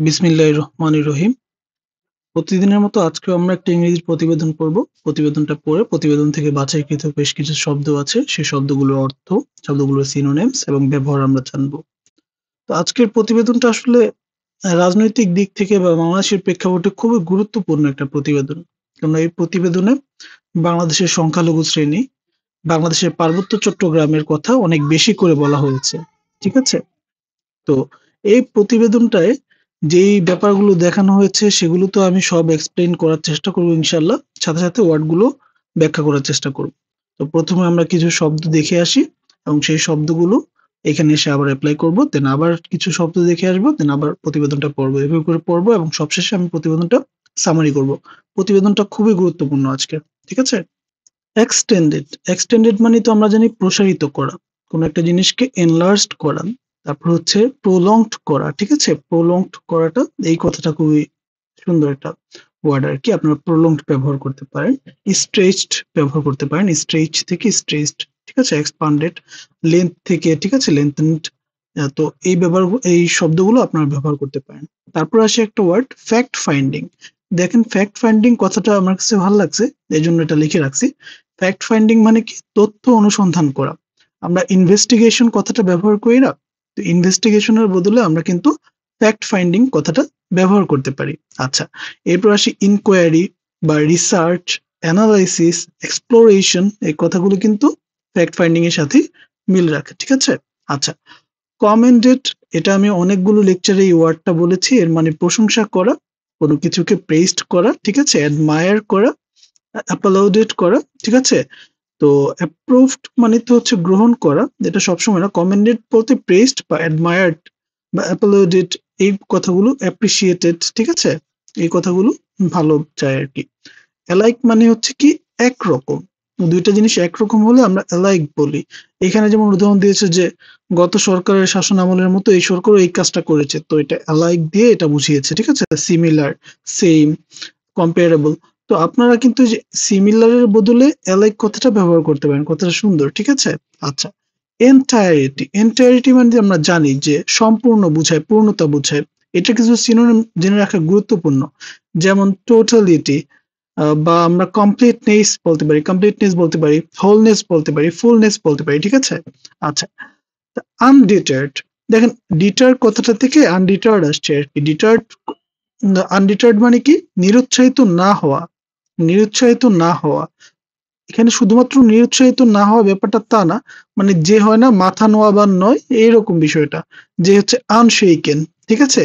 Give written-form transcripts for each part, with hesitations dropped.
বিসমিল্লাহির রহমানির রহিম। প্রতিদিনের মতো আজকেও আমরা একটা ইংরেজির প্রতিবেদন পড়ব। প্রতিবেদনটা পড়ে প্রতিবেদন থেকে বাছাইকৃত বেশ কিছু শব্দ আছে, সেই শব্দগুলোর অর্থ, শব্দগুলোর সিনোনিমস এবং ব্যবহার আমরা জানবো। তো আজকের প্রতিবেদনটা আসলে রাজনৈতিক দিক থেকে বা বাংলাদেশের প্রেক্ষাপটে খুবই গুরুত্বপূর্ণ একটা প্রতিবেদন। কারণ এই প্রতিবেদনে বাংলাদেশের সংখ্যালঘু শ্রেণী, বাংলাদেশের পার্বত্য চট্টগ্রামের কথা অনেক বেশি করে বলা হয়েছে। ঠিক আছে? তো এই প্রতিবেদনটায় যেই ব্যাপারগুলো দেখানো হয়েছে সেগুলো তো আমি সব এক্সপ্লেইন করার চেষ্টা করব ইনশাআল্লাহ। সাথে, সাথে ওয়ার্ডগুলো ব্যাখ্যা করার চেষ্টা করব। তো প্রথমে আমরা কিছু শব্দ দেখে আসি এবং সেই শব্দগুলো এখানে এসে আবার এপ্লাই করব। দেন আবার কিছু শব্দ দেখে আসবো, দেন আবার প্রতিবেদনটা পড়বো। এভাবে করে পড়বো এবং সবশেষে আমি প্রতিবেদনটা সামারি করব। প্রতিবেদনটা খুবই গুরুত্বপূর্ণ আজকে। ঠিক আছে? এক্সটেন্ডেড। এক্সটেন্ডেড মানে তো আমরা জানি প্রসারিত করা। কোন একটা জিনিসকে এনলার্জড করা। তারপর হচ্ছে প্রলংড করা। ঠিক আছে? প্রলংড করাটা এই কথাটা খুবই সুন্দর একটা ওয়ার্ড আরকি। আপনারা প্রলংড ব্যবহার করতে পারেন। স্ট্রেচড ব্যবহার করতে পারেন। স্ট্রেচ থেকে স্ট্রেচড। ঠিক আছে? এক্সপান্ডেড। লেন্থ থেকে ঠিক আছে? লেন্থেনড। তো এই শব্দগুলো আপনারা ব্যবহার করতে পারেন। তারপর আসে একটা ওয়ার্ড ফ্যাক্ট ফাইন্ডিং। দেখেন ফ্যাক্ট ফাইন্ডিং কথাটা আমার কাছে ভালো লাগছে। এজন্য এটা লিখে রাখছি। ফ্যাক্ট ফাইন্ডিং মানে কি? তথ্য অনুসন্ধান করা। আমরা ইনভেস্টিগেশন কথাটা ব্যবহার করি না? তো ইনভেস্টিগেশনের বদলে আমরা কিন্তু ফ্যাক্ট ফাইন্ডিং কথাটা ব্যবহার করতে পারি। আচ্ছা, এরপর আসি ইনকোয়ারি বা রিসার্চ, অ্যানালাইসিস, এক্সপ্লোরেশন এই কথাগুলো কিন্তু ফ্যাক্ট ফাইন্ডিং এর সাথে মিল রাখে। ঠিক আছে? আচ্ছা, কমেন্ডেড এটা আমি অনেকগুলো লেকচারে এই ওয়ার্ডটা বলেছি। এর মানে প্রশংসা করা, কোনো কিছুকে প্রেইজড করা, ঠিক আছে? অ্যাডমায়ার করা, অ্যাপ্লাউডেড করা, ঠিক আছে? তো অ্যাপ্রুভড মানে তো হচ্ছে গ্রহণ করা, যেটা সবসময় না। কমেন্ডেড বলতে প্রেইজড বা অ্যাডমায়ার্ড বা অ্যাপ্লাউডেড এই কথাগুলো, অ্যাপ্রিসিয়েটেড, ঠিক আছে? এই কথাগুলো ভালো যায় আরকি। অ্যালাইক মানে হচ্ছে কি একরকম। দুইটা জিনিস একরকম হলে আমরা অ্যালাইক বলি। এখানে যেমন উদাহরণ দিয়েছে যে গত সরকারের শাসন আমলের মতো এই সরকারও এই কাজটা করেছে। তো এটা অ্যালাইক দিয়ে এটা বুঝিয়েছে। ঠিক আছে? Similar, same, comparable. তো আপনারা কিন্তু যে সিমিলার এর বদলে অ্যালাইক কথাটা ব্যবহার করতে পারেন। কথাটা সুন্দর। ঠিক আছে? আচ্ছা। এনটায়ারিটি। এনটায়ারিটি মানে আমরা জানি যে সম্পূর্ণ বুঝায়, পূর্ণতা বুঝায়। এটা কিছু সিনোনিম জেনে রাখা গুরুত্বপূর্ণ। যেমন টোটালিটি, বা আমরা কমপ্লিটনেস বলতে পারি, হোলনেস বলতে পারি, ফুলনেস বলতে পারি। ঠিক আছে? আচ্ছা, আনডিটার্ড। দেখেন ডিটার কথাটা থেকে আনডিটার্ড আসছে আর কি। আনডিটার্ড মানে কি? নিরুৎসাহিত না হওয়া। নিরুৎসাহিত না হওয়া। এখানে শুধুমাত্র নিরুৎসাহিত না হওয়া ব্যাপারটা তা না। মানে যে হয় না মাথা নোয়াবার নয়, এইরকম বিষয়টা। যে হচ্ছে আনশেইকেন। ঠিক আছে?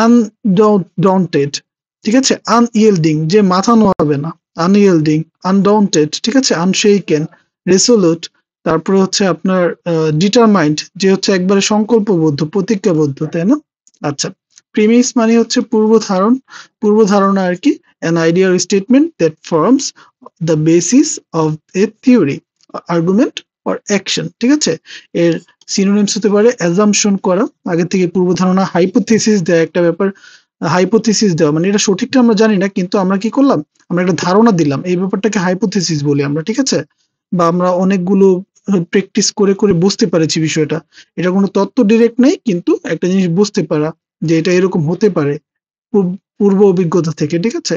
আনডাউন্টেড, ঠিক আছে? আনইয়েল্ডিং যে মাথা নোয়াবে না, আনইয়েল্ডিং। আনডাউন্টেড, ঠিক আছে? আনশেইকেন, রেসোলুট। তারপরে হচ্ছে আপনার ডিটারমাইন্ড যে হচ্ছে একবারে সংকল্পবদ্ধ, প্রতিজ্ঞাবদ্ধ, তাই না? আচ্ছা, প্রিমিস মানে হচ্ছে পূর্বধারণা আর কি। an idea or statement that forms the basis of a theory, argument or action. ঠিক আছে? এর সিনোনিমস হতে পারে অ্যাজাম্পশন করা, আগে থেকে পূর্বধারণা, হাইপোথিসিস দেওয়া একটা ব্যাপার। হাইপোথিসিস দেওয়া মানে এটা সঠিকটা আমরা জানি না, কিন্তু আমরা কি করলাম? আমরা একটা ধারণা দিলাম। এই ব্যাপারটাকে হাইপোথিসিস বলি আমরা। ঠিক আছে? বা আমরা অনেকগুলো প্র্যাকটিস করে করে বুঝতে পারেছি বিষয়টা। এটা কোনো তত্ত্ব ডিরেক্ট নেই, কিন্তু একটা জিনিস বুঝতে পারা যে এটা এরকম হতে পারে পূর্ব অভিজ্ঞতা থেকে। ঠিক আছে?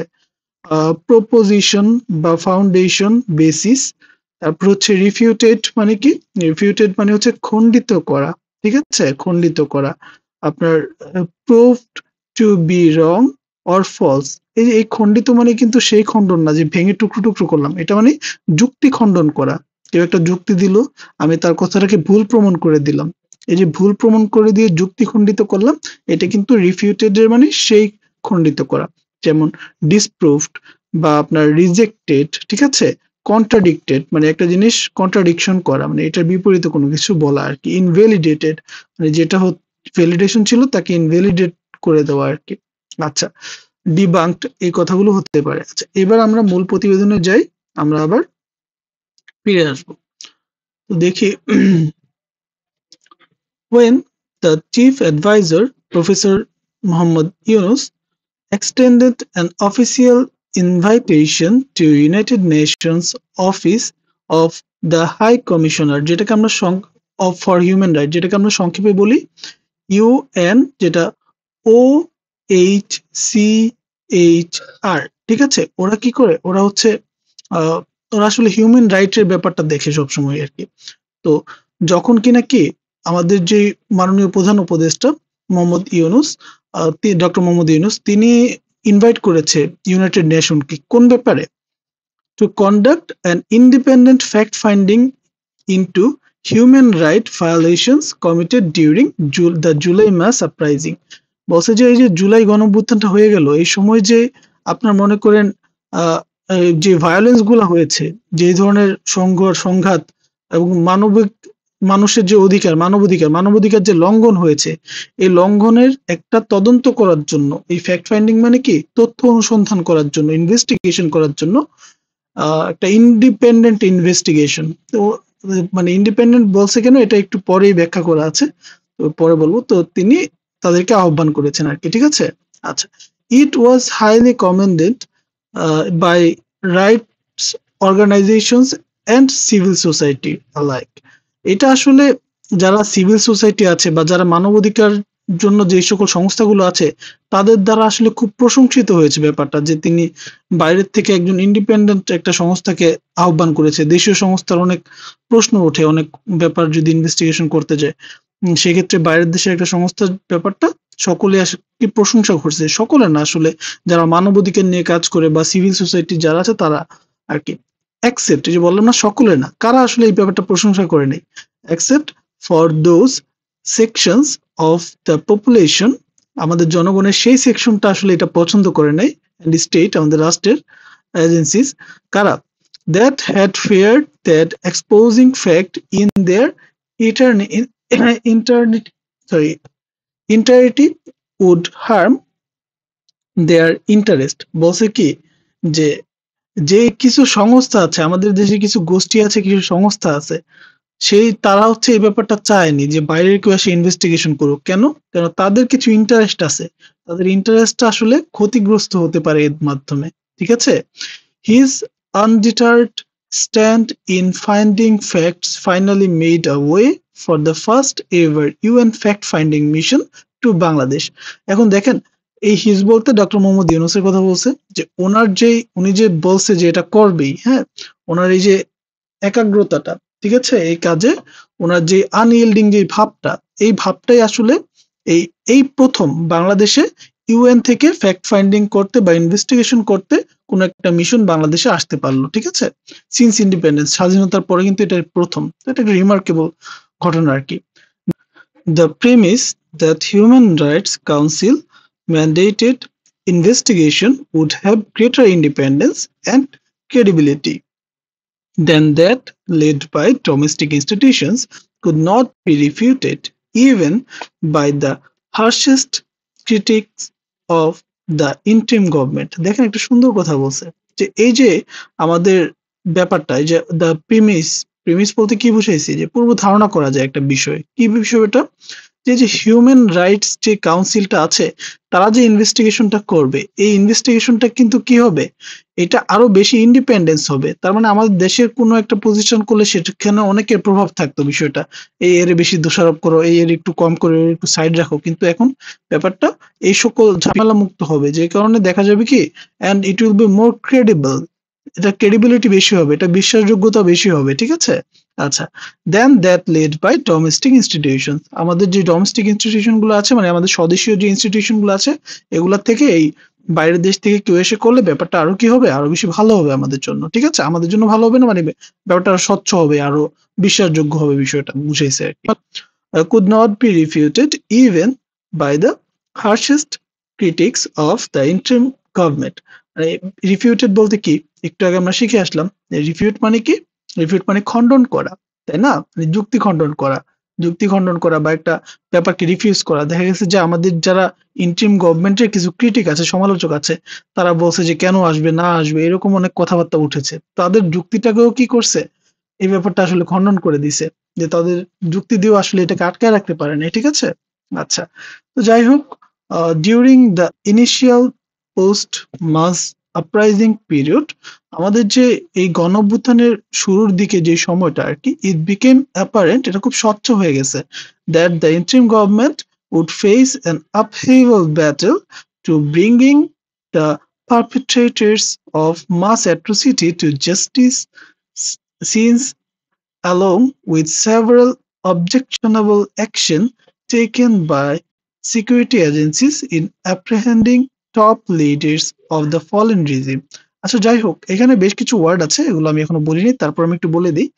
প্রপোজিশন বা ফাউন্ডেশন, বেসিস। তারপর হচ্ছে রিফিউটেড মানে কি? রিফিউটেড মানে হচ্ছে খণ্ডিত করা। ঠিক আছে? খণ্ডিত করা। আপনার proved to be wrong or false. এই খণ্ডিত মানে কিন্তু সেই খণ্ডন না যে ভেঙে টুকরো টুকরো করলাম। এটা মানে যুক্তি খণ্ডন করা। কেউ একটা যুক্তি দিল, আমি তার কথাটাকে ভুল প্রমাণ করে দিলাম। এই যে ভুল প্রমাণ করে দিয়ে যুক্তি খণ্ডিত করলাম, এটা কিন্তু রিফিউটেড এর মানে সেই খণ্ডিত করা। যেমন ডিসপ্রুভড বা আপনার রিজেক্টেড। ঠিক আছে? কন্ট্রাডিক্টেড মানে একটা জিনিস কন্ট্রাডিকশন করা, মানে এটার বিপরীতে কোনো কিছু বলা আর কি। ইনভ্যালিডেটেড মানে যেটা ভ্যালিডেশন ছিল তাকে ইনভ্যালিডেট করে দেওয়া আর কি। আচ্ছা, ডিবাঙ্কড এই কথাগুলো হতে পারে। আচ্ছা, এবার আমরা মূল প্রতিবেদনে যাই, আমরা আবার ফিরে আসবো। তো দেখি when the chief advisor Professor Muhammad Yunus extended an official invitation to United Nations Office of the High Commissioner, যেটাকে আমরা for Human Rights, যেটাকে আমরা সংক্ষেপে বলি ইউএন, যেটা UNHCHR, ঠিক আছে? ওরা কি করে, ওরা হচ্ছে ওরা আসলে হিউম্যান রাইটের ব্যাপারটা দেখে সবসময় আর কি। তো যখন কিনা কি আমাদের যে মাননীয় প্রধান উপদেষ্টা মোহাম্মদ ইউনুস, ডক্টর মোহাম্মদ ইউনুস, তিনি ইনভাইট করেছে ইউনাইটেড নেশনকে কোন ব্যাপারে, to conduct an independent fact-finding into human right violations committed during the July mass uprising. বলছে যে এই যে জুলাই গণঅভ্যুত্থানটা হয়ে গেল, এই সময় যে আপনার মনে করেন যে ভায়োলেন্স গুলা হয়েছে, যে ধরনের সংঘাত এবং মানুষের যে অধিকার, মানবাধিকার যে লঙ্ঘন হয়েছে, এই লঙ্ঘনের একটা তদন্ত করার জন্য, এই ফ্যাক্ট ফাইন্ডিং মানে কি তথ্য অনুসন্ধান করার জন্য, ইনভেস্টিগেশন করার জন্য একটা ইন্ডিপেন্ডেন্ট ইনভেস্টিগেশন। তো মানে ইন্ডিপেন্ডেন্ট বলছে কেন, এটা একটু পরেই ব্যাখ্যা করা আছে, তো পরে বলবো। তো তিনি তাদেরকে আহ্বান করেছেন আর কি, ঠিক আছে? আচ্ছা, it was highly commended by rights organisations and civil society alike. এটা আসলে যারা সিভিল সোসাইটি আছে বা যারা মানবাধিকার জন্য যে সকল সংস্থাগুলো আছে, তাদের দ্বারা আসলে খুব প্রশংসিত হয়েছে ব্যাপারটা, যে তিনি বাইরের থেকে একজন ইন্ডিপেন্ডেন্ট একটা সংস্থাকে আহ্বান করেছে। দেশীয় সংস্থার অনেক প্রশ্ন ওঠে, অনেক ব্যাপার যদি ইনভেস্টিগেশন করতে যায়, সেক্ষেত্রে বাইরের দেশের একটা সংস্থার ব্যাপারটা সকলে কি প্রশংসা করছে, সকলে না আসলে, যারা মানবাধিকার নিয়ে কাজ করে বা সিভিল সোসাইটি যারা আছে তারা আর কি। অ্যাকসেপ্ট, এই যে বললাম না সকলে না, কারা আসলে এই ব্যাপারটা প্রশংসা করে নেই, accept for those sections of the population, আমাদের জনগণের সেই সেকশনটা আসলে এটা পছন্দ করে নাই, এন্ড স্টেট, আমাদের রাষ্ট্রের এজেন্সিস, কারা, that had feared that exposing fact in their entirety would harm their interest। বলছে কি যে যে কিছু সংস্থা আছে, আমাদের দেশে কিছু গোষ্ঠী আছে, কিছু সংস্থা আছে, তারা হচ্ছে এই ব্যাপারটা চায়নি যে বাইরের কেউ এসে ইনভেস্টিগেশন করুক। কেন? কেন তাদের কিছু ইন্টারেস্ট আছে, তাদের ইন্টারেস্টটা আসলে ক্ষতিগ্রস্ত হতে পারে এর মাধ্যমে, ঠিক আছে? His undeterred stand in finding facts finally made a way for the first ever UN fact-finding mission to Bangladesh। এখন দেখেন, এই হিজ বলতে ডক্টর মোহাম্মদ ইউনূসের কথা বলছে, যে উনি যে বলছে যে এটা করবেই, হ্যাঁ, ওনার এই যে একাগ্রতাটা, ঠিক আছে, এই কাজে ওনার যে আনইয়েল্ডিং যে ভাবটা, এই ভাবটাই আসলে এই প্রথম বাংলাদেশে ইউএন থেকে ফ্যাক্ট ফাইন্ডিং করতে বা ইনভেস্টিগেশন করতে কোন একটা মিশন বাংলাদেশে আসতে পারলো, ঠিক আছে? সিন্স ইন্ডিপেন্ডেন্স, স্বাধীনতার পরে কিন্তু এটা প্রথম, এটা একটা রিমার্কেবল ঘটনা আর কি। The premise that Human Rights Council mandated investigation would have greater independence and credibility than that led by domestic institutions could not be refuted even by the harshest critics of the interim government। দেখেন একটা সুন্দর কথা বলছে, যে এই যে আমাদের ব্যাপারটা, এই যে দ্য প্রিমিস বলতে কি বুঝাইছি, যে পূর্ব ধারণা করা যায় একটা বিষয়, কি বিষয় এটা, যে হিউম্যান রাইটস যে কাউন্সিলটা আছে, তারা যে ইনভেস্টিগেশনটা করবে, এই ইনভেস্টিগেশনটা কিন্তু কি হবে, এটা আরো বেশি ইন্ডিপেন্ডেন্স হবে। তার মানে আমাদের দেশের কোনো একটা পজিশন করলে সেখানে অনেকের প্রভাব থাকতো, বিষয়টা এই এর বেশি দোষারোপ করো, এই এর একটু কম করে একটু সাইড রাখো, কিন্তু এখন ব্যাপারটা এই সকল ঝামেলা মুক্ত হবে, যে কারণে দেখা যাবে কি, and it will be more credible, এটা ক্রেডিবিলিটি বেশি হবে, এটা বিশ্বাসযোগ্যতা বেশি হবে, ঠিক আছে? আচ্ছা, then that led by domestic institution, আমাদের যে ডোমেস্টিক ইনস্টিটিউশন গুলো আছে, মানে আমাদের স্বদেশীয় যে ইনস্টিটিউশন গুলো আছে, এগুলার থেকে এই বাইরের দেশ থেকে কেউ এসে করলে ব্যাপারটা আরো কি হবে, আরো বেশি ভালো হবে আমাদের জন্য, ঠিক আছে? আমাদের জন্য ভালো হবে না, মানে ব্যাপারটা আরো স্বচ্ছ হবে, আরো বিশ্বাসযোগ্য হবে, বিষয়টা বুঝাইছে আর কি। Could not be refuted even by the harshest critics of the interim government। রিফিউটেড বলতে কি, একটু আগে আমরা শিখে আসলাম, রিফিউট মানে কি, রিফিউট মানে খণ্ডন করা, তাই না? মানে যুক্তি খণ্ডন করা বা একটা ব্যাপারকে রিফিউজ করা। দেখা গেছে যে আমাদের যারা ইন্টারিম গভর্নমেন্টের কিছু ক্রিটিক আছে, সমালোচক আছে, তারা বলছে যে কেন আসবে না আসবে, এরকম অনেক কথাবার্তা উঠেছে, তাদের যুক্তিটাকেও কি করছে, এই ব্যাপারটা আসলে খণ্ডন করে দিছে, যে তাদের যুক্তি দিয়েও আসলে এটাকে আটকায় রাখতে পারে না, ঠিক আছে? আচ্ছা, তো যাই হোক, during the initial post mass uprising period, আমাদের যে এই গণঅভ্যুত্থানের শুরুর দিকে যে সময়টা আর কি, ইট বিকেম অ্যাপারেন্ট, এটা খুব স্বচ্ছ হয়ে গেছে, that the interim government would face an upheaval battle to bringing the perpetrators of mass atrocity to justice, since along with several objectionable action taken by security agencies in apprehending top leaders of the fallen regime. আচ্ছা যাই হোক, এখানে বেশ কিছু word আছে, এগুলো আমি এখনো বলিনি, তারপর আমি একটু বলে দিই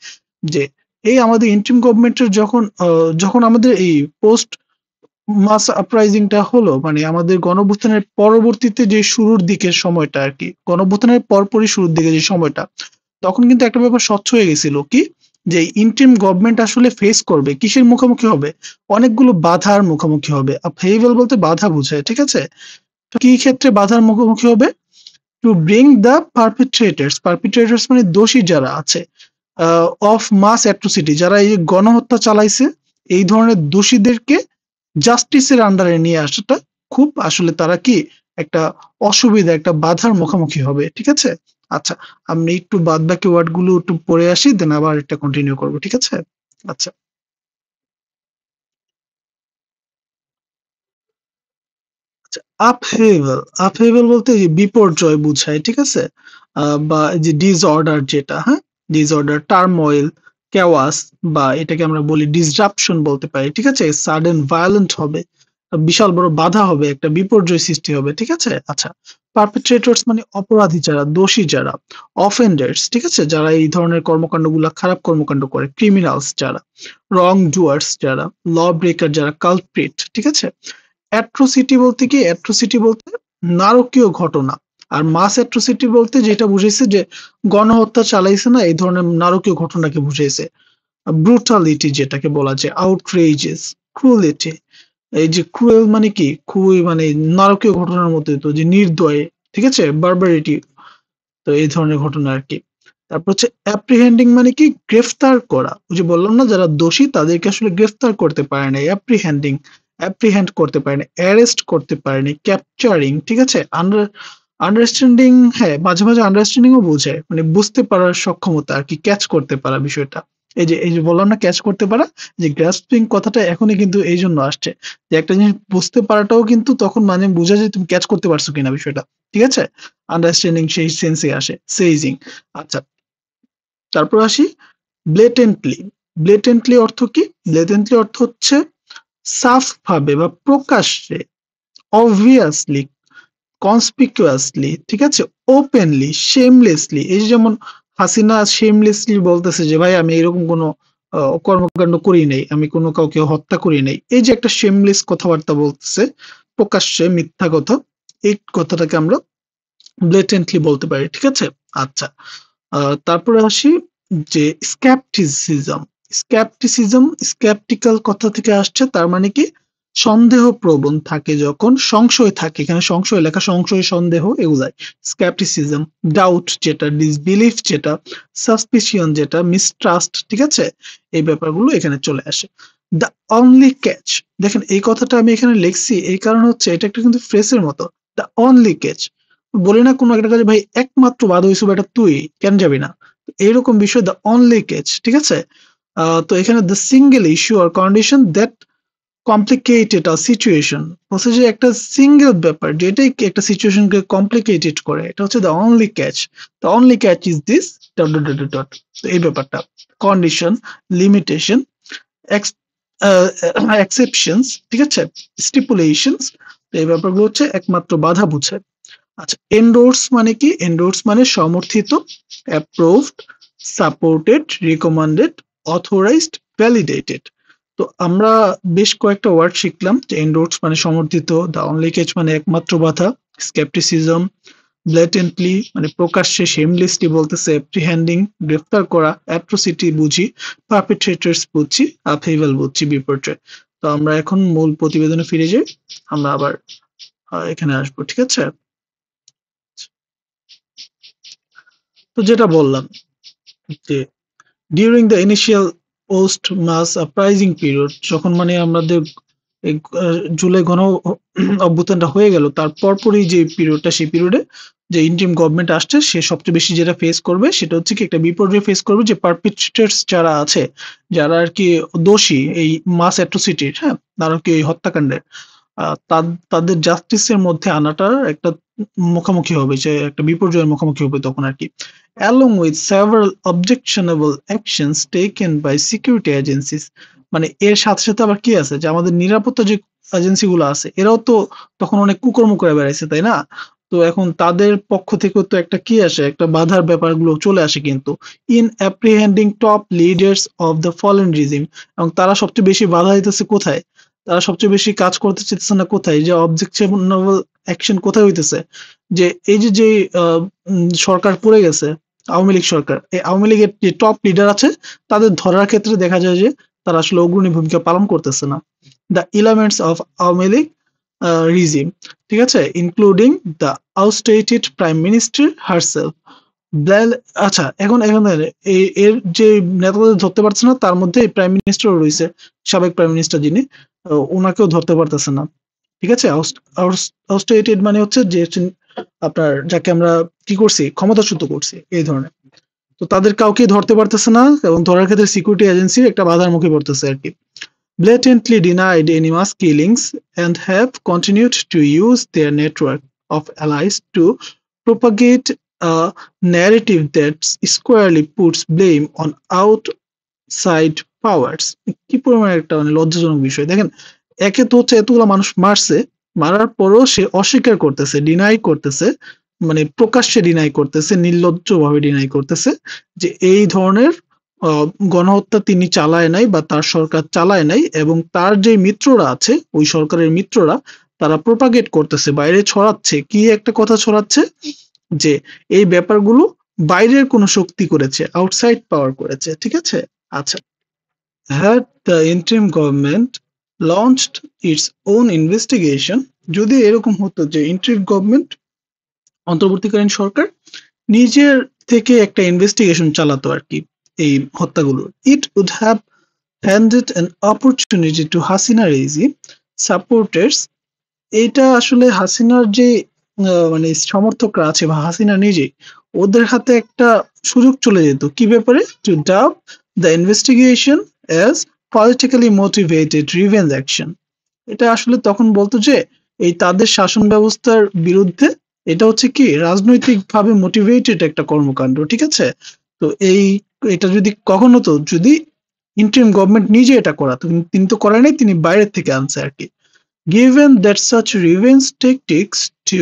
যে এই আমাদের ইন্টারিম গভর্নমেন্টের যখন আমাদের এই পোস্ট মাস আপরাইজিংটা হলো, মানে আমাদের গণঅভ্যুত্থানের পরবর্তীতে যে শুরুর দিকের সময়টা আর কি, গণঅভ্যুত্থানের পরপরই শুরুর দিকে যে সময়টা, তখন কিন্তু একটা ব্যাপার স্বচ্ছ হয়ে গেছিল কি, যে ইন্টারিম গভর্নমেন্ট আসলে ফেস করবে কিসের মুখোমুখি হবে, অনেকগুলো বাধার মুখোমুখি হবে। ফেইভেল বলতে বাধা বোঝায়, ঠিক আছে? তো কি ক্ষেত্রে বাধার মুখোমুখি হবে? টু ব্রিং দ্য পারপিট্রেটর্স মানে দোষী যারা আছে, অফ মাস অ্যাট্রোসিটি, যারা এই গণহত্যা চালাইছে, এই ধরনের দোষীদেরকে জাস্টিসের আন্ডারে নিয়ে আসাটা খুব আসলে তারা কি একটা অসুবিধা, একটা বাধার মুখোমুখি হবে, ঠিক আছে? আচ্ছা, আমি একটু বাদ বাকি ওয়ার্ড গুলো একটু পড়ে আসি, দেন আবার এটা কন্টিনিউ করবো, ঠিক আছে? আচ্ছা, আচ্ছা, আপহেভেল বলতে এই যে বিপর্যয় বুঝায়, ঠিক আছে? বা এই যে ডিসঅর্ডার যেটা, হ্যাঁ, ডিসঅর্ডার, টার্মোইল, কেওয়াস, বা এটাকে আমরা বলি ডিসরাপশন বলতে পারি, ঠিক আছে? সাডেন ভায়োলেন্ট হবে, বিশাল বড় বাধা হবে, একটা বিপর্যয় সৃষ্টি হবে, ঠিক আছে? আচ্ছা, পারপেট্রেটরস মানে অপরাধী যারা, দোষী যারা, অফেন্ডার্স, ঠিক আছে, যারা এই ধরনের কর্মকাণ্ডগুলো, খারাপ কর্মকাণ্ড করে, ক্রিমিনালস যারা, রং ডুয়ার্স যারা, ল ব্রেকার যারা, কালপ্রিট, ঠিক আছে? অ্যাট্রোসিটি বলতে কি, অ্যাট্রোসিটি বলতে নারকীয় ঘটনা, আর মাস অ্যাট্রোসিটি বলতে যেটা বুঝাইছে যে গণহত্যা চালাইছে না, এই ধরনের নারকীয় ঘটনাকে বুঝাইছে। ব্রুটালিটি যেটাকে বলা যায়, আউটরেজেস, ক্রুয়েলিটি, এই যে ক্রুয়েল মানে কি, খুবই মানে নারকীয় ঘটনার মধ্যে, তো যে নির্দয়, ঠিক আছে, বারবারিটি, তো এই ধরনের ঘটনা আর কি। তারপর হচ্ছে অ্যাপ্রিহেন্ডিং মানে কি, গ্রেফতার করা, ওই যে বললাম না যারা দোষী তাদেরকে আসলে গ্রেফতার করতে পারে না, অ্যাপ্রিহেন্ড করতে পারে না, অ্যারেস্ট করতে পারে না, ক্যাপচারিং, ঠিক আছে, আন্ডারস্ট্যান্ডিং, হ্যাঁ মাঝে মাঝে আন্ডারস্ট্যান্ডিং ও বোঝায়, মানে বুঝতে পারার সক্ষমতা আর কি, ক্যাচ করতে পারা বিষয়টা। এই যে বললাম না ক্যাচ করতে পারা, যে গ্রাস্পিং কথাটা এখনই কিন্তু এই জন্য আসছে, যে একটা জিনিস বুঝতে পারাটাও কিন্তু তখন মানে বোঝা যায় তুমি ক্যাচ করতে পারছো কিনা বিষয়টা, ঠিক আছে? আন্ডারস্ট্যান্ডিং সেই সেন্সে আসে, সেইজিং। আচ্ছা, তারপর আসি ব্লেটেন্টলি। ব্লেটেন্টলি অর্থ কি? ব্লেটেন্টলি অর্থ হচ্ছে সাফ ভাবে বা প্রকাশ্যে, অবভিয়াসলি, কনসপিকুয়াসলি, ঠিক আছে, ওপেনলি, শেমলেসলি। এই যে যেমন হাসিনা শেমলেসলি বলতেছে যে ভাই আমি এরকম কোনো কর্মকাণ্ড করি নাই, আমি কোনো কাউকে হত্যা করি নাই, এই যে একটা শেমলেস কথাবার্তা বলতেছে, প্রকাশ্যে মিথ্যা কথা, এই কথাটাকে আমরা ব্লেটেন্টলি বলতে পারি, ঠিক আছে? আচ্ছা, তারপরে আসি যে স্ক্যাপটিসিজম। স্ক্যাপটিক্যাল কথা থেকে আসছে, তার মানে কি সন্দেহ প্রবণ থাকে, যখন সংশয় থাকে, এখানে সংশয় লেখা, সংশয় সন্দেহ এগুলাই স্ক্যাপটিসিজম। ডাউট যেটা, ডিসবিলিফ যেটা, সাসপিশন যেটা, মিসট্রাস্ট, ঠিক আছে, এই ব্যাপারগুলো এখানে চলে আসে। দ্য অনলি ক্যাচ, দেখেন এই কথাটা আমি এখানে লিখছি এই কারণ হচ্ছে এটা একটা কিন্তু ফ্রেজের মতো। দ্য অনলি ক্যাচ, বলি না কোনো একটা কাজে ভাই একমাত্র বাধা হইছো এটা তুই কেন যাবি না, এইরকম বিষয় দ্য অনলি কেচ, ঠিক আছে? তো এখানে the single issue or condition that complicated a situation, বলছে যে একটা সিঙ্গেল ব্যাপার যেটাই একটা সিচুয়েশনকে কমপ্লিকেটেড করে, এটা হচ্ছে the only catch. The only catch is this dot dot dot dot. তো এই ব্যাপারটা, কন্ডিশন, লিমিটেশন, এক্সেপশনস, ঠিক আছে, স্টিপুলেশনস, এই ব্যাপারগুলো হচ্ছে একমাত্র বাধা বুঝে। আচ্ছা, এন্ডোর্স মানে কি? এন্ডোর্স মানে সমর্থিত, approved, supported, recommended, authorised, validated. তো আমরা বেশ কয়েকটা ওয়ার্ড শিখলাম, যে এন্ডোর্স মানে সমর্থিত, দ্য অনলি কেচ মানে একমাত্র বাধা, স্কেপটিসিজম, ব্লেটেন্টলি মানে প্রকাশ্যে, শেমলেসলি বলতেছে, অ্যাপ্রিহেন্ডিং গ্রেফতার করা, অ্যাট্রোসিটি বুঝি, পারপেট্রেটরস বুঝছি, আপহেভাল বুঝছি বিপর্যয়। তো আমরা এখন মূল প্রতিবেদনে ফিরে যাই, আমরা আবার এখানে আসবো, ঠিক আছে? তো যেটা বললাম যে during the initial post mass uprising period, যখন মানে আমাদের এই জুলাই গণ অভ্যুত্থানটা হয়ে গেল, তার পরপরই যে পিরিয়ডটা, সেই পিরিয়ডে যে ইন্টারিম গভর্নমেন্ট আসছে, সে সবচেয়ে বেশি যেটা ফেস করবে সেটা হচ্ছে কি একটা বিপর্যয় ফেস করবে, যে পারপিট্রেটরস যারা আছে, যারা আর কি দোষী এই মাস অ্যাট্রোসিটির, হ্যাঁ, নারকীয় এই হত্যাকাণ্ডের, তাদের জাস্টিসের মধ্যে আনাটার একটা মুখোমুখি হবে, যে একটা বিপর্যয়ের মুখোমুখি হবে তখন আর কি। Along with several objectionable actions taken by security agencies, মানে এর সাথে সাথে আবার কি আছে, যে আমাদের নিরাপত্তা যে এজেন্সি গুলো আছে এরাও তো তখন অনেক কুকর্ম করে বেড়াইছে, তাই না? তো এখন তাদের পক্ষ থেকেও তো একটা কি আসে, একটা বাধার ব্যাপারগুলো চলে আসে কিন্তু, in apprehending top leaders of the fallen regime. এবং তারা সবচেয়ে বেশি বাধা দিতেছে কোথায়, তারা সবচেয়ে বেশি কাজ করতে চাইতেছে না কোথায়, যে অবজেকশনেবল অ্যাকশন কোথায় হইতেছে, যে এই যে যে সরকার পড়ে গেছে, আওয়ামী লীগ সরকার, এই আওয়ামী লীগের যে টপ লিডার আছে তাদের ধরার ক্ষেত্রে দেখা যায় যে তারা আসলে অগ্রণী ভূমিকা পালন করতেছে না। The elements of Awami League regime, ঠিক আছে, including the ousted prime minister herself. আচ্ছা, এখন এখানে এর যে নেতাদের ধরতে পারছে না, তার মধ্যে প্রাইম মিনিস্টারও রয়েছে, সাবেক প্রাইম মিনিস্টার যিনি, ওনাকেও ধরতে পারতেছে না। ঠিক আছে, আউটস্টেটেড মানে হচ্ছে যে আপনার যাকে আমরা কি করছি, ক্ষমতাচ্যুত করছি, এই ধরনের। তো তাদের কাউকে ধরতে পারতেছে না, এবং ধরার ক্ষেত্রে সিকিউরিটি এজেন্সির একটা বাধার মুখে পড়তেছে আর কি। Blatantly denied any mass killings and have continued to use their network of allies to propagate a narrative that squarely puts blame on outside powers. কি পরিমাণে একটা মানে লজ্জাজনক বিষয় দেখেন, একে তো হচ্ছে এতগুলো মানুষ মারছে, মারার পরও সে অস্বীকার করতেছে, ডিনাই করতেছে, মানে প্রকাশ্যে ডিনাই করতেছে, নির্লজ্জ ভাবে ডিনাই করতেছে যে এই ধরনের আহ, গণহত্যা তিনি চালায় নাই বা তার সরকার চালায় নাই, এবং তার যে মিত্ররা আছে ওই সরকারের মিত্ররা তারা প্রোপাগেট করতেছে, বাইরে ছড়াচ্ছে, কি একটা কথা ছড়াচ্ছে, যে এই ব্যাপারগুলো বাইরের কোনো শক্তি করেছে, আউটসাইড পাওয়ার করেছে, ঠিক আছে। আচ্ছা, had the interim government launched its own investigation, যদি এরকম হতো যে ইন্টারিম গভর্নমেন্ট, অন্তর্বর্তীকালীন সরকার নিজের থেকে একটা ইনভেস্টিগেশন চালাতো আর কি এই হত্যাগুলো, it would have handed an opportunity to Hasina Reisi supporters, এটা আসলে হাসিনার যে মানে সমর্থকরা আছে বা হাসিনা নিজে, ওদের হাতে একটা সুযোগ চলে যেত, কি ব্যাপারে, টু ডাব the investigation as politically motivated revenge action. এটা আসলে তখন বলতো যে এই তাদের শাসন ব্যবস্থার বিরুদ্ধে এটা হচ্ছে কি রাজনৈতিক ভাবে মোটিভেটেড একটা কর্মকাণ্ড, ঠিক আছে। তো এটা যদি কখনো, তো যদি ইন্টারিম গভর্নমেন্ট নিজে এটা করাতো, কিন্তু তিনি তো করেন নাই, তিনি বাইরের থেকে আনছে আর কি। Given that such revenge tactics to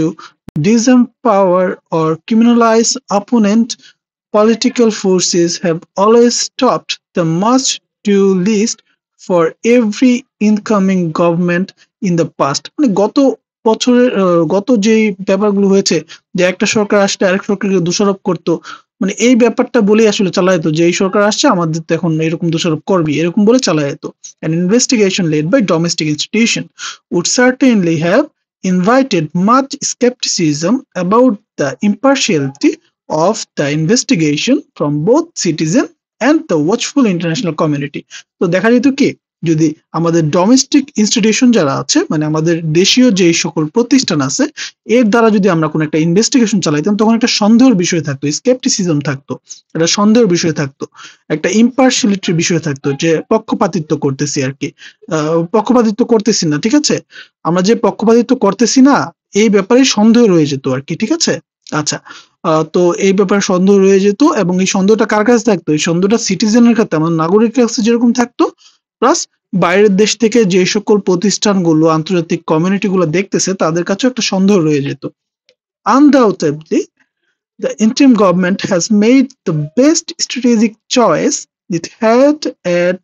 disempower or criminalize opponent political forces have always stopped the much due list for every incoming government in the past, মানে গত বছরের গত যেই ব্যাপারগুলো হয়েছে, যে একটা সরকার আসলে আরেক সরকারকে দোষারোপ করতো, মানে এই ব্যাপারটা বলেই আসলে চালায় যেত যে এই সরকার আসছে আমাদের তো এখন এরকম দোষারোপ করবি, এরকম বলে চালায় যেত। An investigation led by domestic institution would certainly have invited much skepticism about the impartiality of the investigation from both citizen and the watchful international community. তো দেখা যেত কি, যদি আমাদের ডোমেস্টিক ইনস্টিটিউশন যারা আছে, মানে আমাদের দেশীয় যে সকল প্রতিষ্ঠান আছে, এর দ্বারা যদি আমরা কোনো একটা ইনভেস্টিগেশন চালাইতাম, তখন একটা সন্দেহের বিষয় থাকতো, স্কেপটিসিজম থাকতো, একটা সন্দেহের বিষয় থাকতো, একটা ইম্পার্শিয়ালিটির বিষয় থাকতো, যে পক্ষপাতিত্ব করতেছি আর কি, পক্ষপাতিত্ব করতেছি না, ঠিক আছে, আমরা যে পক্ষপাতিত্ব করতেছি না এই ব্যাপারে সন্দেহ রয়ে যেত আর কি, ঠিক আছে। আচ্ছা, তো এই ব্যাপারে সন্দেহ রয়ে যেত, এবং এই সন্দেহটা কার কাছে থাকতো, এই সন্দেহটা সিটিজেনের কাছে, আমার নাগরিকের কাছে যেরকম থাকতো, প্লাস বাইরের দেশ থেকে যে সকল প্রতিষ্ঠানগুলো আন্তর্জাতিক কমিউনিটি গুলো দেখতেছে তাদের কাছেও একটা সন্দেহ রয়ে যেত। Undoubtedly, the interim government has made the best strategic choice it had at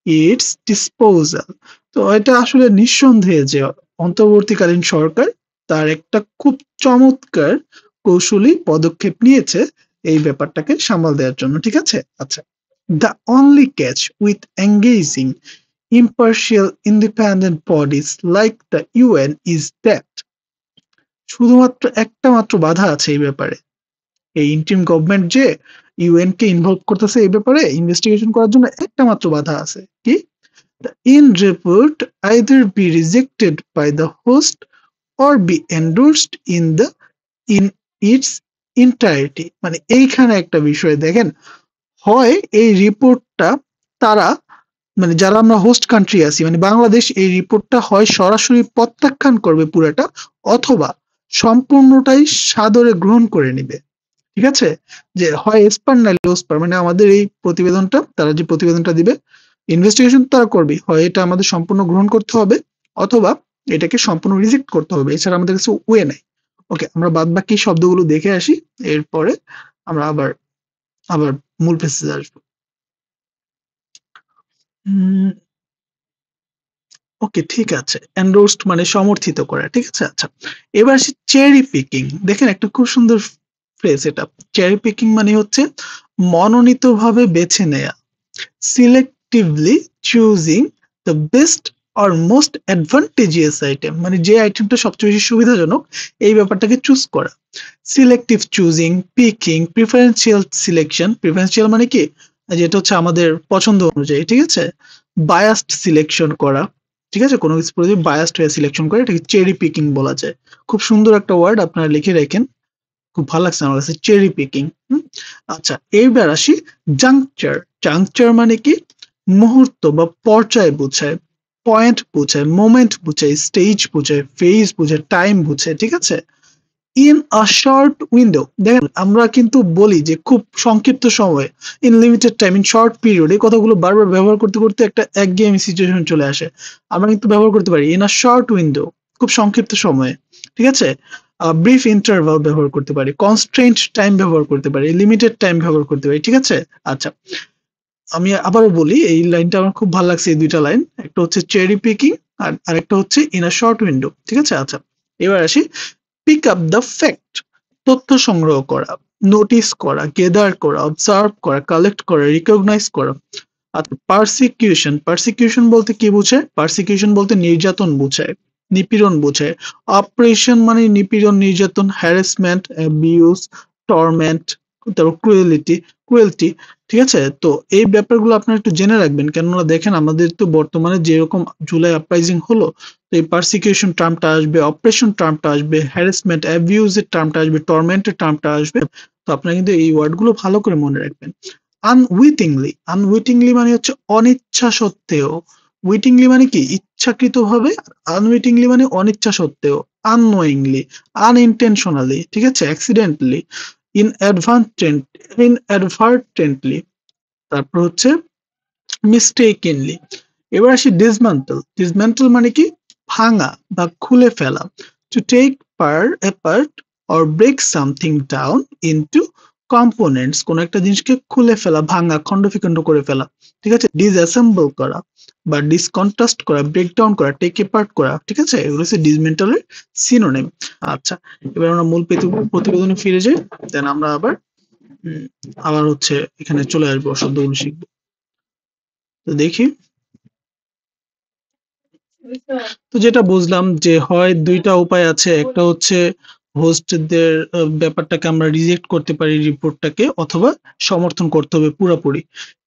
its disposal. তো এটা আসলে নিঃসন্দেহে যে অন্তর্বর্তীকালীন সরকার তার একটা খুব চমৎকার কৌশলী পদক্ষেপ নিয়েছে এই ব্যাপারটাকে সামাল দেওয়ার জন্য, ঠিক আছে। আচ্ছা, the only catch with engaging impartial independent bodies like the UN is that শুধুমাত্র একটা মাত্র বাধা আছে এই ব্যাপারে, এই ইন্টারিম গভর্নমেন্ট যে ইউএন কে ইনভলভ করতেছে এই ব্যাপারে ইনভেস্টিগেশন করার জন্য, একটা মাত্র বাধা আছে, কি, the end report either be rejected by the host or be endorsed in its entirety, মানে এইখানে একটা বিষয় দেখেন, হয় এই রিপোর্টটা তারা মানে যারা আমরা হোস্ট কান্ট্রি আছি মানে বাংলাদেশ এই রিপোর্টটা হয় সরাসরি প্রত্যাখ্যান করবে পুরাটা, অথবা সম্পূর্ণটাই সাদরে গ্রহণ করে নিবে। ঠিক আছে, যে হয় এসপার নাইলে ওসপার, মানে আমাদের এই প্রতিবেদনটা, তারা যে প্রতিবেদনটা দিবে ইনভেস্টিগেশন তারা করবে, হয় এটা আমাদের সম্পূর্ণ গ্রহণ করতে হবে অথবা এটাকে সম্পূর্ণ রিজেক্ট করতে হবে, এছাড়া আমাদের কাছে ওয়ে নাই। ওকে, আমরা বাদ বাকি শব্দগুলো দেখে আসি, এরপরে আমরা আবার আবার মূল পেসেজে আসবো। ওকে, ঠিক আছে, এন্ডোর্সড মানে সমর্থিত করা, ঠিক আছে। আচ্ছা, এবার আসি চেরি পিকিং। দেখেন একটা খুব সুন্দর ফ্রেজ এটা। চেরি পিকিং মানে হচ্ছে মনোনীতভাবে বেছে নেয়া, selectively choosing the best or most advantageous item, মানে যে আইটেমটা সবচেয়ে বেশি সুবিধাজনক এই ব্যাপারটাকে চুজ করা। Selective choosing, picking, preferential selection, preferential মানে কি, যেটা হচ্ছে আমাদের পছন্দ অনুযায়ী, ঠিক আছে। বায়াসড সিলেকশন করা, ঠিক আছে, কোনো কিছু যদি বায়াসড হয়ে সিলেকশন করে এটাকে চেরি পিকিং বলা যায়। খুব সুন্দর একটা ওয়ার্ড, আপনারা লিখে রাখেন, খুব ভালো লাগছে আমার কাছে, চেরি পিকিং। আচ্ছা, এইবার আসি জাংচার। জাংচার মানে কি, মুহূর্ত বা পর্যায় বোঝায়, পয়েন্ট বোঝায়, মোমেন্ট বোঝায়, স্টেজ বোঝায়, ফেজ বোঝায়, টাইম বোঝায়, ঠিক আছে। ইন আ শর্ট উইন্ডো, দেখেন আমরা কিন্তু বলি যে খুব সংক্ষিপ্ত সময়ে, in limited time, in short period, এই কথাগুলো বারবার ব্যবহার করতে করতে একটা একঘেয়েমি সিচুয়েশন চলে আসে। আমরা কিন্তু ব্যবহার করতে পারি ইন আ শর্ট উইন্ডো, খুব সংক্ষিপ্ত সময়ে, ঠিক আছে। ব্রিফ ইন্টারভাল ব্যবহার করতে পারি, কনস্ট্রেন্ট টাইম ব্যবহার করতে পারি, লিমিটেড টাইম ব্যবহার করতে পারি, ঠিক আছে। আচ্ছা, আমি আবারও বলি, এই লাইনটা আমার খুব ভালো লাগছে, এই দুইটা লাইন, একটা হচ্ছে চেরি পিকিং আর আরেকটা হচ্ছে ইন আ শর্ট উইন্ডো, ঠিক আছে। আচ্ছা, এবার আসি পিক আপ দ্য ফ্যাক্ট, তথ্য সংগ্রহ করা, নোটিস করা, গেদার করা, অবজার্ভ করা, কালেক্ট করা, রিকগনাইজ করা। আচ্ছা, পারসিকিউশন, পারসিকিউশন বলতে কি বোঝায়? পারসিকিউশন বলতে নির্যাতন বোঝায়, নিপীড়ন বোঝায়। অপারেশন মানে নিপীড়ন, নির্যাতন, হ্যারাসমেন্ট, অ্যাবিউজ, টর্মেন্ট, তারপর ক্রুয়েলটি, ঠিক আছে। তো এই ব্যাপারগুলো আপনারা একটু জেনে রাখবেন, কেননা দেখেন আমাদের তো বর্তমানে যেরকম জুলাই আপরাইজিং হলো, তো এই পারসিকিউশন টার্মটা আসবে, অপারেশন টার্মটা আসবে, হ্যারাসমেন্ট অ্যাবিউজের টার্মটা আসবে, টর্মেন্টের টার্মটা আসবে। তো আপনারা কিন্তু এই ওয়ার্ডগুলো ভালো করে মনে রাখবেন। আনউইটিংলি, আনউইটিংলি মানে হচ্ছে অনিচ্ছা সত্ত্বেও, উইটিংলি মানে কি ইচ্ছাকৃতভাবে, আনউইটিংলি মানে অনিচ্ছা সত্ত্বেও, আননোয়িংলি, আনইনটেনশনালি, ঠিক আছে, অ্যাক্সিডেন্টালি, ইনঅ্যাডভান্টেন্ট, ইনঅ্যাডভার্টেন্টলি, তারপর হচ্ছে মিস্টেকেনলি। এবার আসি ডিসম্যান্টল। ডিসম্যান্টল মানে কি ভাঙা বা খুলে ফেলা, to take apart or break something down into components, কোন একটা জিনিসকে খুলে ফেলা, ভাঙা, খন্ড বিখণ্ড করে ফেলা, ঠিক আছে। ডিসঅ্যাসেম্বল করা বা ডিসকন্ট্রাস্ট করা, ব্রেকডাউন করা, টেক অ্যাপার্ট করা, ঠিক আছে, এগুলো হচ্ছে ডিসমেন্টালের সিনোনিম। আচ্ছা, এবার আমরা মূল প্রতিবেদনে ফিরে যাই, দেন আমরা আবার হচ্ছে এখানে চলে আসবো, শব্দগুলো শিখবো। তো দেখি, তো যেটা বুঝলাম যে হয় দুইটা উপায় আছে, একটা হচ্ছে হোস্টদের ব্যাপারটাকে আমরা রিজেক্ট করতে পারি রিপোর্টটাকে, অথবা সমর্থন করতে হবে পুরোপুরি।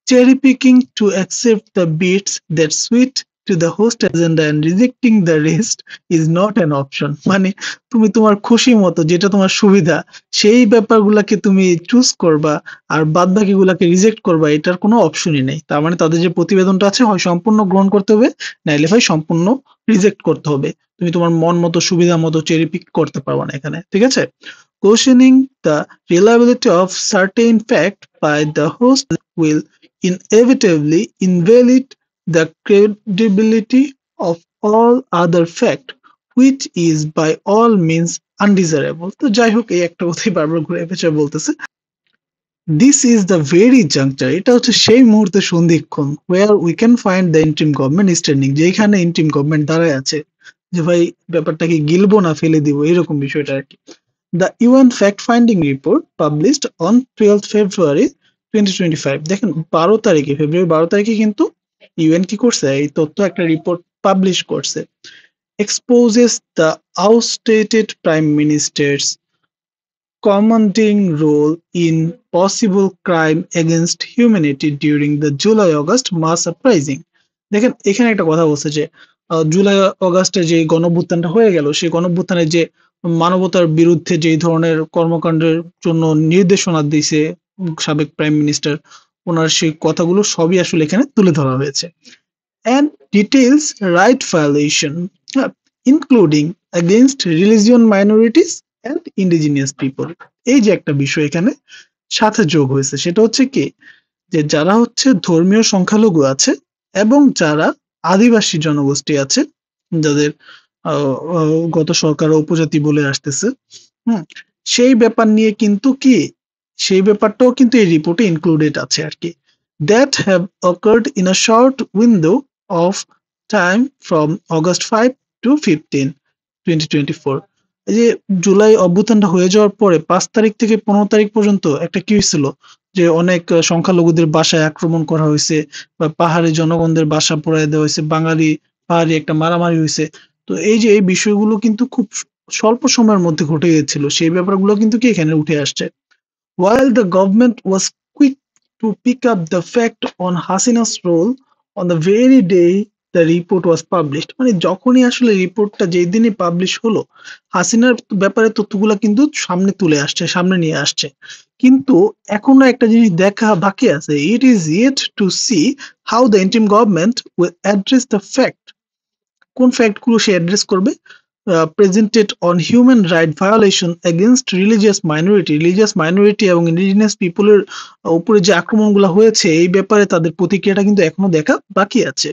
Cherry picking to accept the bits that suit to the host agenda and rejecting the rest is not an option, মানে তুমি তোমার খুশি মতো যেটা তোমার সুবিধা সেই ব্যাপারগুলোকে তুমি চুজ করবা আর বাদ বাকিগুলোকে রিজেক্ট করবা, এটার কোনো অপশনই নেই। তার মানে তাদের যে প্রতিবেদনটা আছে হয় সম্পূর্ণ গ্রহণ করতে হবে, নাইলে ভাই সম্পূর্ণ রিজেক্ট করতে হবে। তুমি তোমার মন মতো সুবিধা মতো চেরি পিক করতে পারবা না এখানে, ঠিক আছে। Questioning the reliability of certain fact by the host will inevitably invalidate the credibility of all other fact which is by all means undesirable। তো যাই হোক, এই একটা কথাই বারবার ঘুরে পেঁচে বলতেছে, this is the very juncture, এটা হচ্ছে সেই মুহূর্তে সন্ধিক্ষণ, where we can find the interim government standing, যেখানে ইন্টিম গভর্নমেন্ট দাঁড়ায় আছে, যে ভাই ব্যাপারটাকে গিলবো না ফেলে দিব, এরকম বিষয়টা আর কি। The UN fact finding report published on 12th February 2025, দেখেন 12 তারিখে, ফেব্রুয়ারি 12 তারিখে কিন্তু ইউএন কি করছে, এই তথ্য একটা রিপোর্ট পাবলিশ করছে। Exposes the ousted prime minister's commanding role in possible crime against humanity during the July-August mass uprising। দেখেন এখানে একটা কথা বলছে যে জুলাই অগাস্টে যে গণঅভ্যুত্থানটা হয়ে গেল, সেই গণঅভ্যুত্থানে যে মানবতার বিরুদ্ধে যে ধরনের কর্মকাণ্ডের জন্য নির্দেশনা দিয়েছে সাবেক প্রাইম মিনিস্টার, ওনার সেই কথাগুলো সবই আসলে এখানে তুলে ধরা হয়েছে। and details right violation, including against religion minorities and indigenous people. এই যে একটা বিষয় এখানে সাথে যোগ হয়েছে, সেটা হচ্ছে কি, যে যারা হচ্ছে ধর্মীয় সংখ্যালঘু আছে এবং যারা আদিবাসী জনগোষ্ঠী আছে, যাদের গত সরকার উপজাতি বলে আসতেছে, হুম, সেই ব্যাপার নিয়ে কিন্তু কি, সেই ব্যাপারটাও কিন্তু এই রিপোর্টে ইনক্লুডেড আছে আর কি। That have occurred in a short window of time from August 5 to 15, 2024। এই যে জুলাই অভ্যুত্থানটা হয়ে যাওয়ার পরে 5 তারিখ থেকে 15 তারিখ পর্যন্ত একটা কি হয়েছিল, যে অনেক সংখ্যালঘুদের বাসায় আক্রমণ করা হয়েছে, বা পাহাড়ি জনগণদের বাসা পোড়ায় দেওয়া হয়েছে, বাঙালি পাহাড়ি একটা মারামারি হয়েছে। তো এই যে এই বিষয়গুলো কিন্তু খুব স্বল্প সময়ের মধ্যে ঘটে গিয়েছিল, সেই ব্যাপারগুলো কিন্তু কি এখানে উঠে আসছে। While the government was quick to pick up the fact on Hasina's role on the very day the report was published, মানে যখনই আসলে রিপোর্টটা যেই দিনই পাবলিশ হলো, হাসিনার ব্যাপারে তথ্যগুলা কিন্তু সামনে তুলে আসছে, সামনে নিয়ে আসছে। কিন্তু এখনো একটা জিনিস দেখা বাকি আছে, it is yet to see how the interim government will address the fact, কোন ফ্যাক্ট গুলো সে অ্যাড্রেস করবে, presented on human right violation against religious minority এবং ইন্ডিজিনাস পিপলের উপরে যে আক্রমণগুলো হয়েছে, এই ব্যাপারে তাদের প্রতিক্রিয়াটা কিন্তু এখনো দেখা বাকি আছে।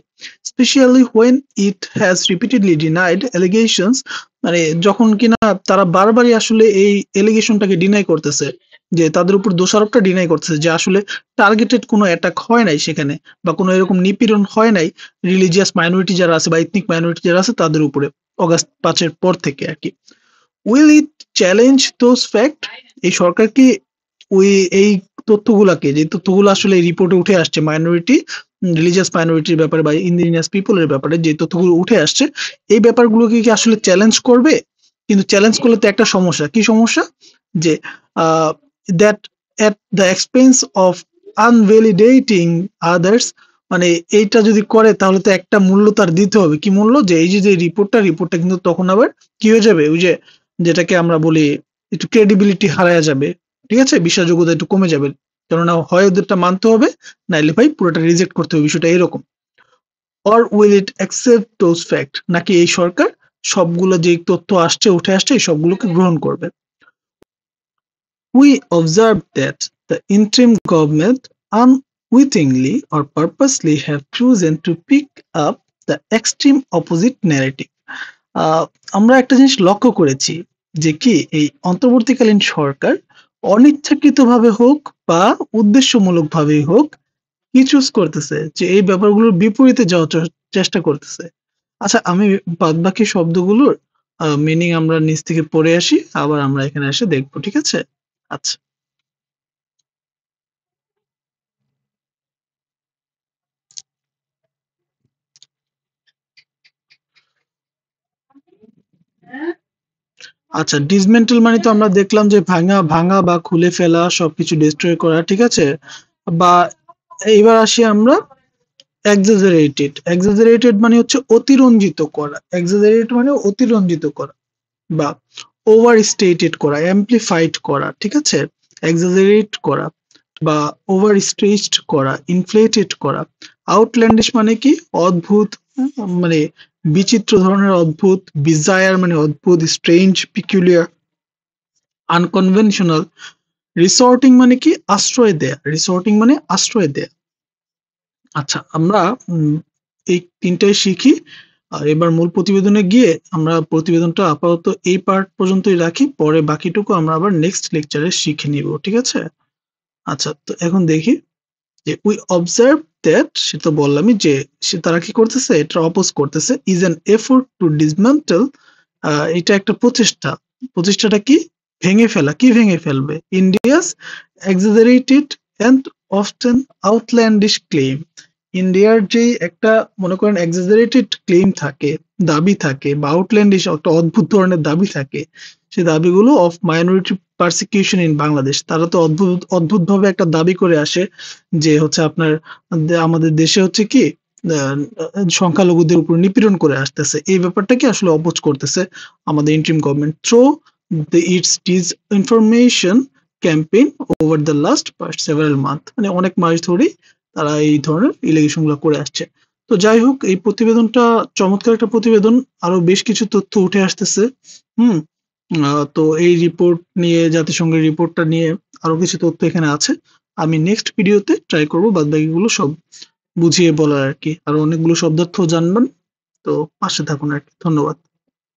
Specially when it has repeatedly denied allegations, মানে যখন কিনা তারা বারবারই আসলে এই এলিগেশনটাকে ডিনাই করতেছে, যে তাদের উপর দোষারোপটা ডিনাই করতেছে, যে আসলে টার্গেটেড কোনো অ্যাটাক হয় নাই সেখানে, বা কোনো এরকম নিপীড়ন হয় নাই রিলিজিয়াস মাইনরিটি যারা আছে বা এথনিক মাইনরিটি যারা আছে তাদের উপরে অগাস্ট 5-এর পর থেকে আর কি। Will it challenge those fact, এই সরকার কি ওই এই তথ্যগুলাকে, যে তথ্যগুলো আসলে রিপোর্টে উঠে আসছে মাইনরিটি, রিলিজিয়াস মাইনরিটির ব্যাপারে বা ইন্ডিজিনাস পিপলের ব্যাপারে যে তথ্যগুলো উঠে আসছে, এই ব্যাপারগুলোকে কি আসলে চ্যালেঞ্জ করবে? কিন্তু চ্যালেঞ্জ করলে তো একটা সমস্যা, কি সমস্যা, যে that at the expense of invalidating others, মানে এইটা যদি করে তাহলে তো একটা মূল্য তার দিতে হবে। কি মূল্য, যে এই যে রিপোর্টটা কিন্তু তখন আবার কি হয়ে যাবে, ওই যে যেটাকে আমরা বলি একটু ক্রেডিবিলিটি হারায়া যাবে, ঠিক আছে, বিশ্বাসযোগ্যতা একটু কমে যাবে। কেননা হয় ওদেরটা মানতে হবে, নাইলে ভাই পুরোটা রিজেক্ট করতে হবে, বিষয়টা এরকম। Or will it accept those fact, নাকি এই সরকার সবগুলো যে তথ্য আসছে উঠে আসছে এই সবগুলোকে গ্রহণ করবে। We observe that the interim government unwittingly or purposely have chosen to pick up the extreme opposite narrative. আমরা একটা জিনিস লক্ষ্য করেছি, যে কি এই অন্তর্বর্তীকালীন সরকার অনিচ্ছাকৃতভাবে হোক বা উদ্দেশ্যমূলকভাবেই হোক কি চুজ করতেছে, যে এই ব্যাপারগুলোর বিপরীতে যাওয়ার চেষ্টা করতেছে। আচ্ছা, আমি বাদবাকি শব্দগুলোর মিনিং আমরা নিচ থেকে পড়ে আসি, আবার আমরা এখানে এসে দেখবো, ঠিক আছে? আচ্ছা, আচ্ছা, ডিসমেন্টল মানে তো আমরা দেখলাম যে ভাঙা ভাঙা বা খুলে ফেলা, সবকিছু ডিস্ট্রয় করা, ঠিক আছে। বা এইবার আসি আমরা এক্সাজারেটেড মানে হচ্ছে অতিরঞ্জিত করা, এক্সাজারেট মানে অতিরঞ্জিত করা, বা ওভার স্টেটেড করা, অ্যাম্পলিফাইড করা, ঠিক আছে, এক্সাজারেট করা বা ওভার স্ট্রেচড করা, ইনফ্লেটেড করা। আউটল্যান্ডিশ মানে কি, অদ্ভুত, মানে বিচিত্র ধরনের অদ্ভুত, বিজায়ার মানে অদ্ভুত, স্ট্রেঞ্জ, পিকুলিয়ার, আনকনভেনশনাল। রিসর্টিং মানে কি, আশ্রয় দেয়া, রিসর্টিং মানে আশ্রয় দেয়া। আচ্ছা, আমরা এই তিনটাই শিখি, আর এবার মূল প্রতিবেদনে গিয়ে আমরা প্রতিবেদনটা আপাতত এই পার্ট পর্যন্তই রাখি, পরে বাকিটুকু আমরা আবার নেক্সট লেকচারে শিখে নিব, ঠিক আছে। আচ্ছা, তো এখন দেখি যে উই অবজার্ভ দ্যাট, সে তো বললামই যে সে তারা কি করতেছে, এটা অপোজ করতেছে, is an effort to dismantle, এটা একটা প্রচেষ্টা, প্রচেষ্টাটা কি, ভেঙে ফেলা, কি ভেঙে ফেলবে, India's exaggerated and often outlandish claim, ইন্ডিয়ার যে একটা মনে করেন এক্সাজারেটেড ক্লেম থাকে, দাবি থাকে, বা আউটল্যান্ডিশ একটা অদ্ভুত ধরনের দাবি থাকে, সেই দাবিগুলো of minority persecution in Bangladesh, তারা তো অদ্ভুত অদ্ভুত ভাবে একটা দাবি করে আসে, যে হচ্ছে আপনার আমাদের দেশে হচ্ছে কি সংখ্যালঘুদের উপর নিপীড়ন করে আসতেছে, এই ব্যাপারটাকে আসলে অপোজ করতেছে আমাদের interim government through it's disinformation campaign over the last several month, মানে অনেক মাস ধরেই তারা এই ধরনের এলিগেশন গুলো করে আসছে। তো যাই হোক, এই প্রতিবেদনটা চমৎকার একটা প্রতিবেদন। আরো বেশ কিছু তথ্য উঠে আসতেছে। হুম? তো এই রিপোর্ট নিয়ে, জাতিসংঘের রিপোর্টটা নিয়ে আরো কিছু তথ্য এখানে আছে। আমি নেক্সট ভিডিওতে ট্রাই করব বাদবাকিগুলো সব বুঝিয়ে বলার আরকি। আরো অনেকগুলো শব্দার্থও জানবেন। তো পাশে থাকুন আরকি। ধন্যবাদ।